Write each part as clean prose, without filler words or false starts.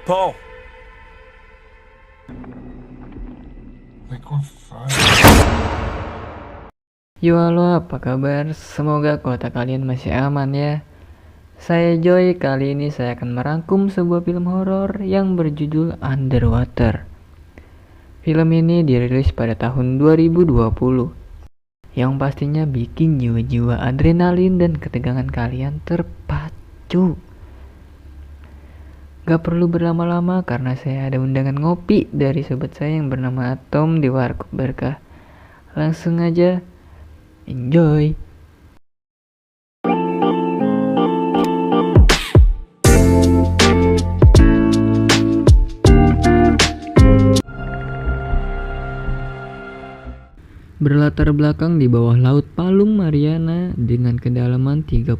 Paul. Liquefied. Yo halo, apa kabar? Semoga kota kalian masih aman ya. Saya Joy, kali ini saya akan merangkum sebuah film horor yang berjudul Underwater. Film ini dirilis pada tahun 2020, yang pastinya bikin jiwa-jiwa adrenalin dan ketegangan kalian terpacu. Gak perlu berlama-lama karena saya ada undangan ngopi dari sobat saya yang bernama Atom di Warkop Berkah. Langsung aja, enjoy! Berlatar belakang di bawah Laut Palung Mariana dengan kedalaman 36.000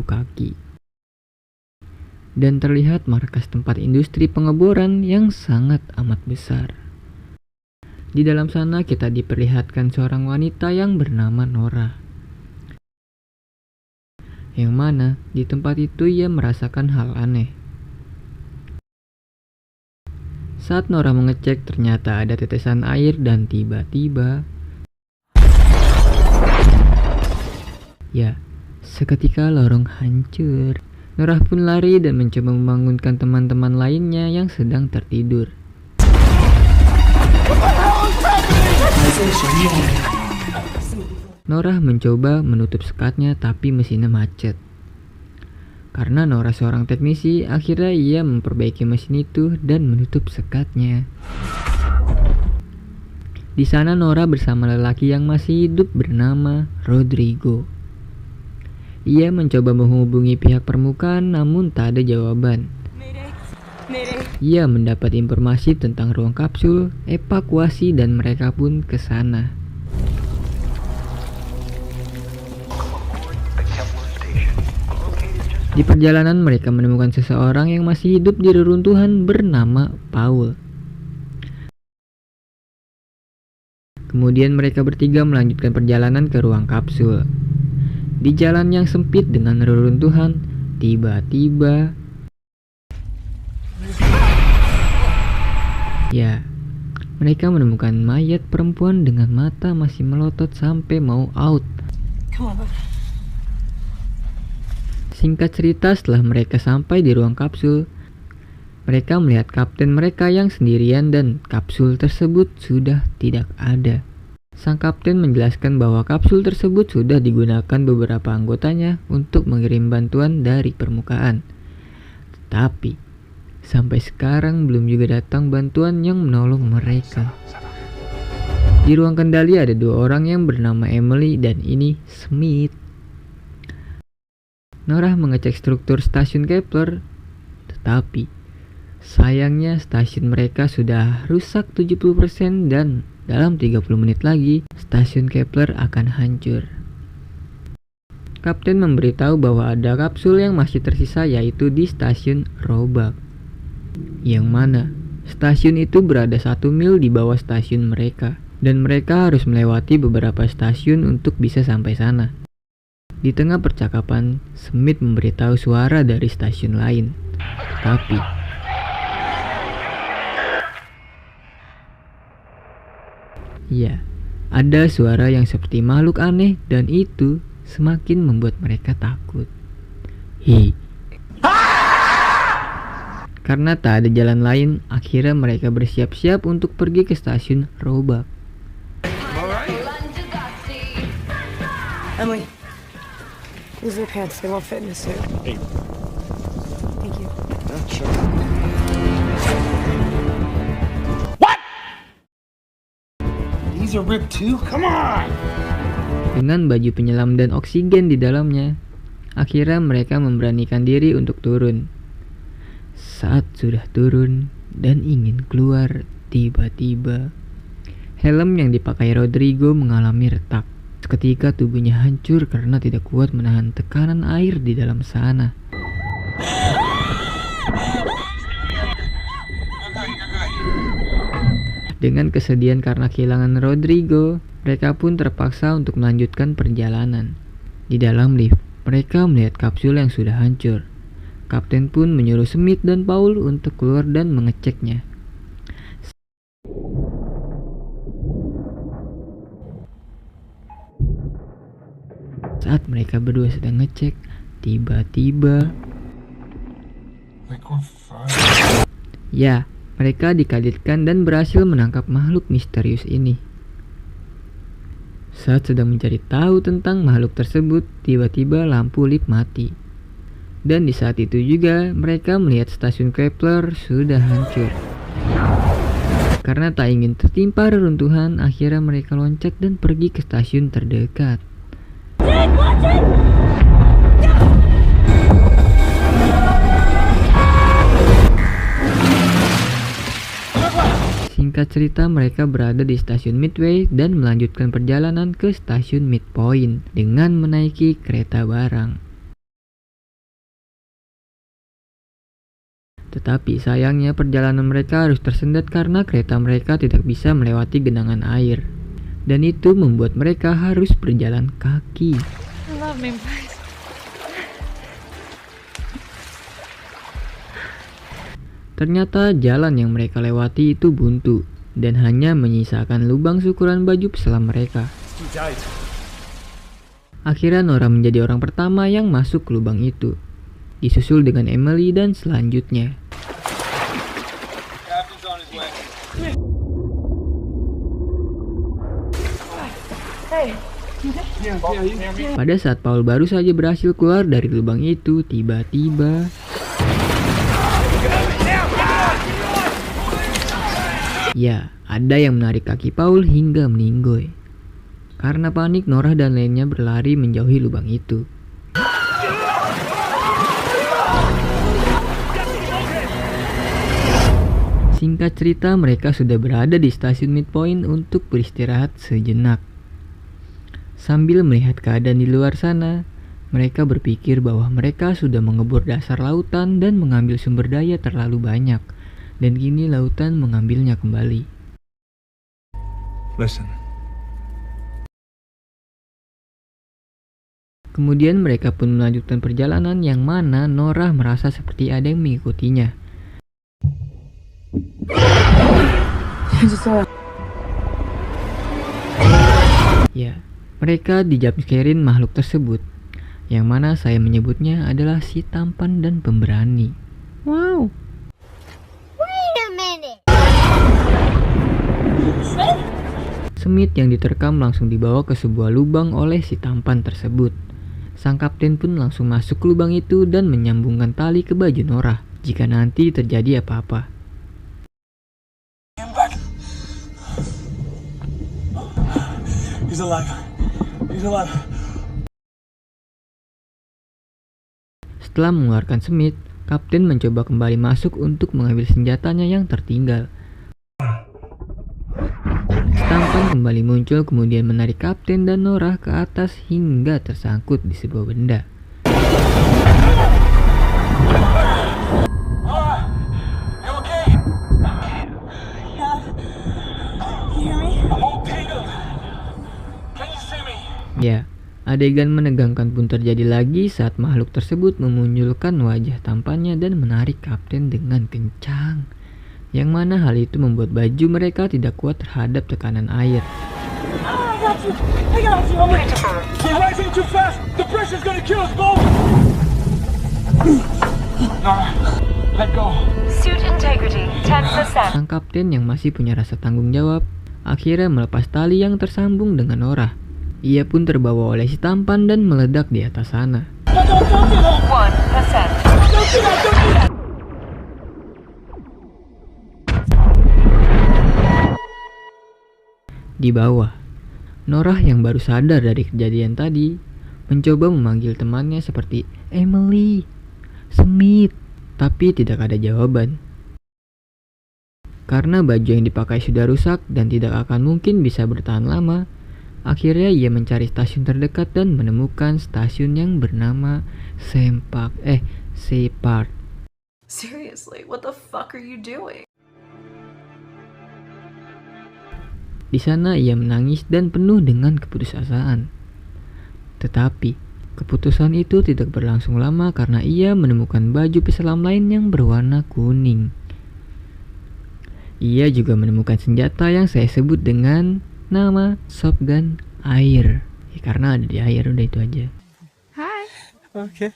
kaki. Dan terlihat markas tempat industri pengeboran yang sangat amat besar. Di dalam sana kita diperlihatkan seorang wanita yang bernama Nora. Yang mana di tempat itu ia merasakan hal aneh. Saat Nora mengecek ternyata ada tetesan air dan tiba-tiba ya, seketika lorong hancur. Nora pun lari dan mencoba membangunkan teman-teman lainnya yang sedang tertidur. Nora mencoba menutup sekatnya tapi mesinnya macet. Karena Nora seorang teknisi, akhirnya ia memperbaiki mesin itu dan menutup sekatnya. Di sana Nora bersama lelaki yang masih hidup bernama Rodrigo. Ia mencoba menghubungi pihak permukaan namun tak ada jawaban. Ia mendapat informasi tentang ruang kapsul, evakuasi dan mereka pun ke sana. Di perjalanan mereka menemukan seseorang yang masih hidup di reruntuhan bernama Paul. Kemudian mereka bertiga melanjutkan perjalanan ke ruang kapsul. Di jalan yang sempit dengan reruntuhan, tiba-tiba ya, mereka menemukan mayat perempuan dengan mata masih melotot sampai mau out. Singkat cerita, setelah mereka sampai di ruang kapsul, mereka melihat kapten mereka yang sendirian dan kapsul tersebut sudah tidak ada. Sang kapten menjelaskan bahwa kapsul tersebut sudah digunakan beberapa anggotanya untuk mengirim bantuan dari permukaan. Tetapi, sampai sekarang belum juga datang bantuan yang menolong mereka. Di ruang kendali ada dua orang yang bernama Emily dan ini Smith. Nora mengecek struktur stasiun Kepler, tetapi sayangnya stasiun mereka sudah rusak 70% dan dalam 30 menit lagi, stasiun Kepler akan hancur. Kapten memberitahu bahwa ada kapsul yang masih tersisa yaitu di stasiun Roebuck. Yang mana, stasiun itu berada 1 mil di bawah stasiun mereka. Dan mereka harus melewati beberapa stasiun untuk bisa sampai sana. Di tengah percakapan, Smith memberitahu suara dari stasiun lain. Tapi ya, ada suara yang seperti makhluk aneh dan itu semakin membuat mereka takut. Karena tak ada jalan lain, akhirnya mereka bersiap-siap untuk pergi ke stasiun Roebuck. Emily, these are your pants. They won't fit in a suit. Hey. Thank you. Sure. These are ripped too? Come on! Dengan baju penyelam dan oksigen di dalamnya, akhirnya mereka memberanikan diri untuk turun. Saat sudah turun dan ingin keluar, tiba-tiba helm yang dipakai Rodrigo mengalami retak. Seketika tubuhnya hancur karena tidak kuat menahan tekanan air di dalam sana. Dengan kesedihan karena kehilangan Rodrigo, mereka pun terpaksa untuk melanjutkan perjalanan. Di dalam lift, mereka melihat kapsul yang sudah hancur. Kapten pun menyuruh Smith dan Paul untuk keluar dan mengeceknya. Saat mereka berdua sedang ngecek, tiba-tiba ya, mereka dikagetkan dan berhasil menangkap makhluk misterius ini. Saat sedang mencari tahu tentang makhluk tersebut, tiba-tiba lampu lift mati. Dan di saat itu juga mereka melihat stasiun Kepler sudah hancur. Karena tak ingin tertimpa reruntuhan, akhirnya mereka loncat dan pergi ke stasiun terdekat. Singkat cerita, mereka berada di stasiun Midway dan melanjutkan perjalanan ke stasiun Midpoint dengan menaiki kereta barang. Tetapi sayangnya perjalanan mereka harus tersendat karena kereta mereka tidak bisa melewati genangan air. Dan itu membuat mereka harus berjalan kaki. Ternyata jalan yang mereka lewati itu buntu dan hanya menyisakan lubang syukuran baju peselam mereka. Akhirnya Nora menjadi orang pertama yang masuk ke lubang itu, disusul dengan Emily dan selanjutnya. Pada saat Paul baru saja berhasil keluar dari lubang itu, tiba-tiba ya, ada yang menarik kaki Paul hingga meninggoy. Karena panik, Nora dan lainnya berlari menjauhi lubang itu. Singkat cerita, mereka sudah berada di stasiun Midpoint untuk beristirahat sejenak. Sambil melihat keadaan di luar sana, mereka berpikir bahwa mereka sudah mengebor dasar lautan dan mengambil sumber daya terlalu banyak, dan kini lautan mengambilnya kembali. Listen. Kemudian mereka pun melanjutkan perjalanan yang mana Nora merasa seperti ada yang mengikutinya. Ya, mereka dijamscarein makhluk tersebut, yang mana saya menyebutnya adalah si tampan dan pemberani. Wow. Smith yang diterkam langsung dibawa ke sebuah lubang oleh si tampan tersebut. Sang kapten pun langsung masuk ke lubang itu dan menyambungkan tali ke baju Nora jika nanti terjadi apa-apa. He's alive. He's alive. Setelah mengeluarkan Smith, kapten mencoba kembali masuk untuk mengambil senjatanya yang tertinggal. Tampan kembali muncul kemudian menarik kapten dan Nora ke atas hingga tersangkut di sebuah benda. Ya, adegan menegangkan pun terjadi lagi saat makhluk tersebut memunculkan wajah tampannya dan menarik kapten dengan kencang. Yang mana hal itu membuat baju mereka tidak kuat terhadap tekanan air. Sang kapten yang masih punya rasa tanggung jawab akhirnya melepas tali yang tersambung dengan Nora. Ia pun terbawa oleh si tampan dan meledak di atas sana. Di bawah, Nora yang baru sadar dari kejadian tadi mencoba memanggil temannya seperti Emily, Smith, tapi tidak ada jawaban. Karena baju yang dipakai sudah rusak dan tidak akan mungkin bisa bertahan lama, akhirnya ia mencari stasiun terdekat dan menemukan stasiun yang bernama Separt. Seriously, what the fuck are you doing? Di sana ia menangis dan penuh dengan keputusasaan. Tetapi Keputusan itu tidak berlangsung lama karena ia menemukan baju peselam lain yang berwarna kuning. Ia juga menemukan senjata yang saya sebut dengan nama shotgun air. Ya, karena ada di air, udah itu aja. Okay.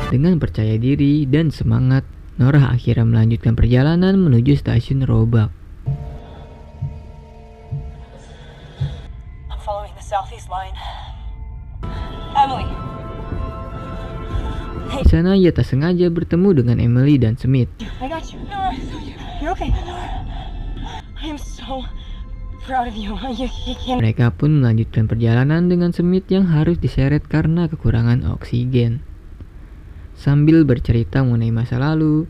Dengan percaya diri dan semangat, Norah akhirnya melanjutkan perjalanan menuju stasiun Roebuck. I'm following the southeast line. Emily. Di sana ia tak sengaja bertemu dengan Emily dan Smith. I got you. Nora, you're okay. Nora, I am so proud of you. You can't. Mereka pun melanjutkan perjalanan dengan Smith yang harus diseret karena kekurangan oksigen. Sambil bercerita mengenai masa lalu,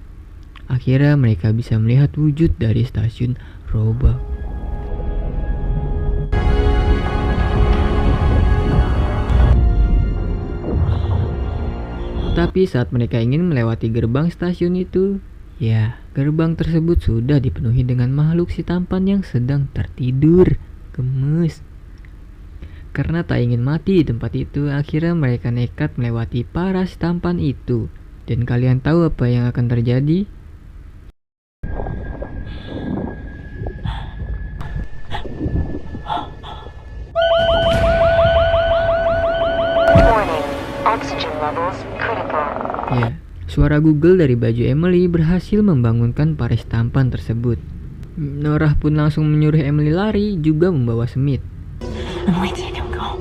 akhirnya mereka bisa melihat wujud dari stasiun Roebuck. Tapi saat mereka ingin melewati gerbang stasiun itu, ya, gerbang tersebut sudah dipenuhi dengan makhluk si tampan yang sedang tertidur. Gemes. Karena tak ingin mati di tempat itu, akhirnya mereka nekat melewati para si tampan itu. Dan kalian tahu apa yang akan terjadi? Warning. Oxygen levels critical. Ya, suara Google dari baju Emily berhasil membangunkan para si tampan tersebut. Norah pun langsung menyuruh Emily lari, juga membawa Smith. Wait till you go.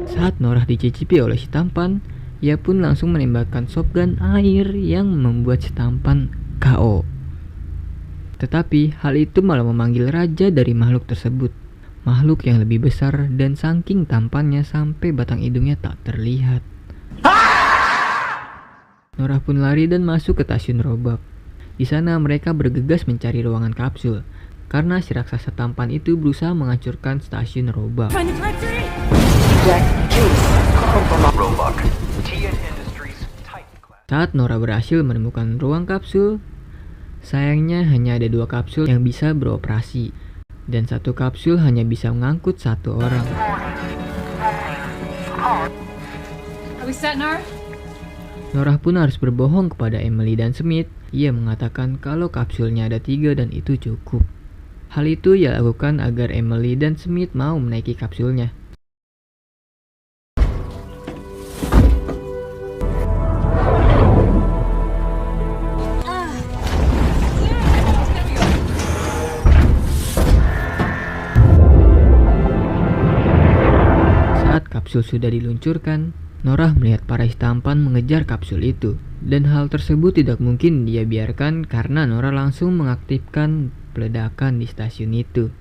Saat Norah dicicipi oleh si tampan, ia pun langsung menembakkan shotgun air yang membuat si tampan KO. Tetapi hal itu malah memanggil raja dari makhluk tersebut. Makhluk yang lebih besar dan saking tampannya sampai batang hidungnya tak terlihat. Norah pun lari dan masuk ke stasiun Roebuck. Di sana mereka bergegas mencari ruangan kapsul karena si raksasa tampan itu berusaha menghancurkan stasiun Roebuck. Find the directory. Roebuck. TN Industries Titan class. Saat Norah berhasil menemukan ruang kapsul, sayangnya hanya ada 2 kapsul yang bisa beroperasi, dan 1 kapsul hanya bisa mengangkut 1 orang. Are we set, Nora? Norah pun harus berbohong kepada Emily dan Smith. Ia mengatakan kalau kapsulnya ada 3 dan itu cukup. Hal itu ia lakukan agar Emily dan Smith mau menaiki kapsulnya. Saat kapsul sudah diluncurkan, Norah melihat para si tampan mengejar kapsul itu. Dan hal tersebut tidak mungkin dia biarkan karena Norah langsung mengaktifkan peledakan di stasiun itu.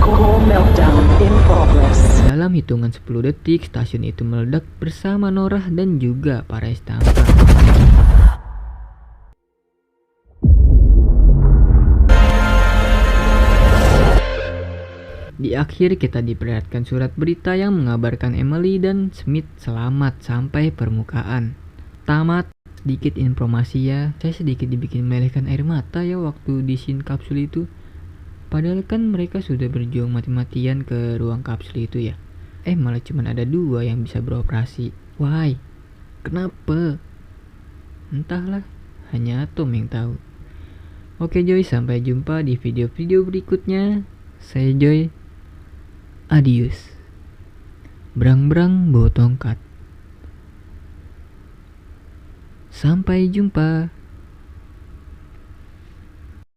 Core meltdown in progress. Dalam hitungan 10 detik, stasiun itu meledak bersama Norah dan juga para si tampan. Di akhir kita diperlihatkan surat berita yang mengabarkan Emily dan Smith selamat sampai permukaan. Tamat. Sedikit informasi ya, saya sedikit dibikin melelehkan air mata ya waktu di scene kapsul itu. Padahal kan mereka sudah berjuang mati-matian ke ruang kapsul itu ya. Malah cuma ada 2 yang bisa beroperasi. Why? Kenapa? Entahlah, hanya Atom yang tahu. Oke Joy, sampai jumpa di video-video berikutnya. Saya Joy. Adios. Berang-berang bawa tongkat. Sampai jumpa.